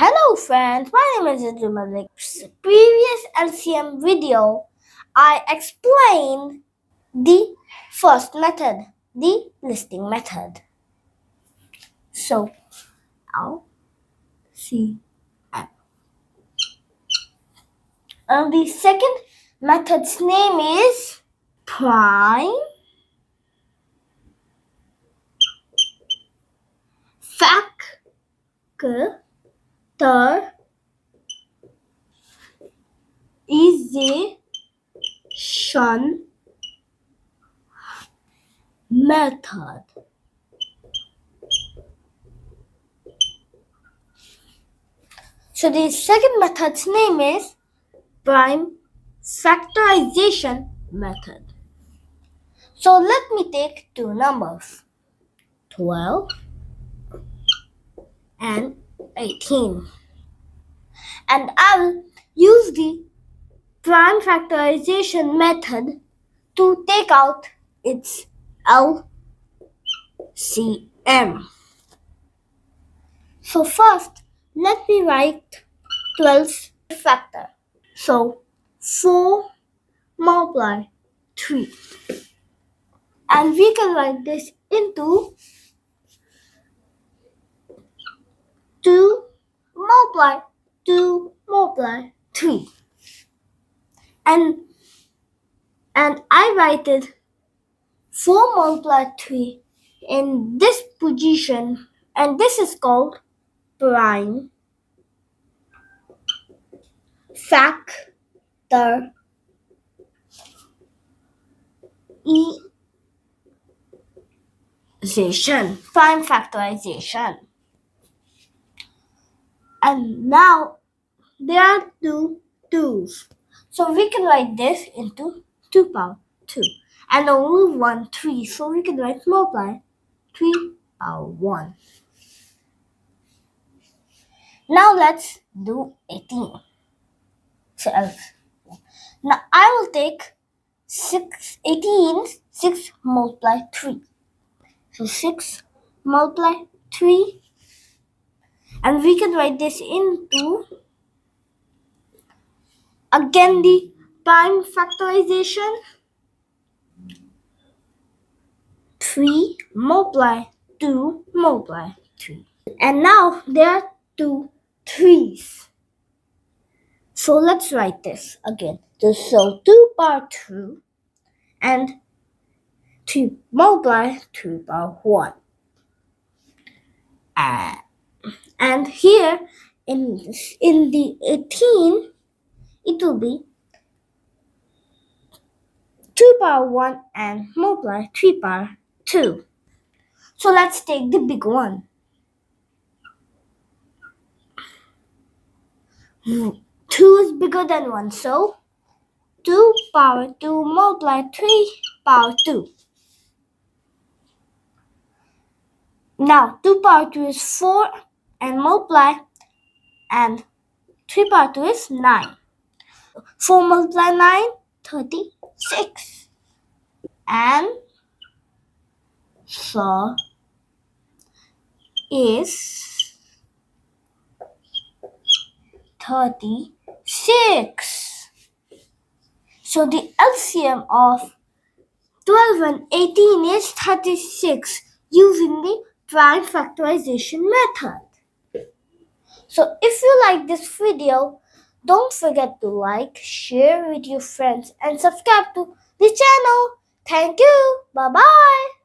Hello friends, my name is Malik. Previous LCM video, I explained the first method, the listing method. So, LCM. And the second method's name is Prime Factorization Method. So the second method's name is Prime Factorization Method. So let me take two numbers, 12 and 18. And I'll use the prime factorization method to take out its LCM. So first, let me write 12's factor. So 4 multiply 3. And we can write this into 2 multiply 2 multiply 3. And I write it 4 multiply 3 in this position, and this is called prime factorization. Prime factorization. And now there are two 2's. So we can write this into 2 power 2. And only one 3. So we can write multiply 3 power 1. Now let's do 18. So now I will take 6 multiply 3. So 6 multiply 3. And we can write this into, again, the prime factorization. 3 multiply 2 multiply 3. And now there are two 3's. So let's write this again. So 2 power 2 and 2 multiply 2 power 1. And here in the 18, it will be 2 power 1 and multiply 3 power 2. So let's take the big one. 2 is bigger than 1, so 2 power 2 multiply 3 power 2. Now 2 power 2 is 4 and multiply, and 3 power 2 is 9. 4 multiply 9, 36. And so is 36. So the LCM of 12 and 18 is 36 using the prime factorization method. So if you like this video, don't forget to like, share with your friends, and subscribe to the channel. Thank you. Bye bye.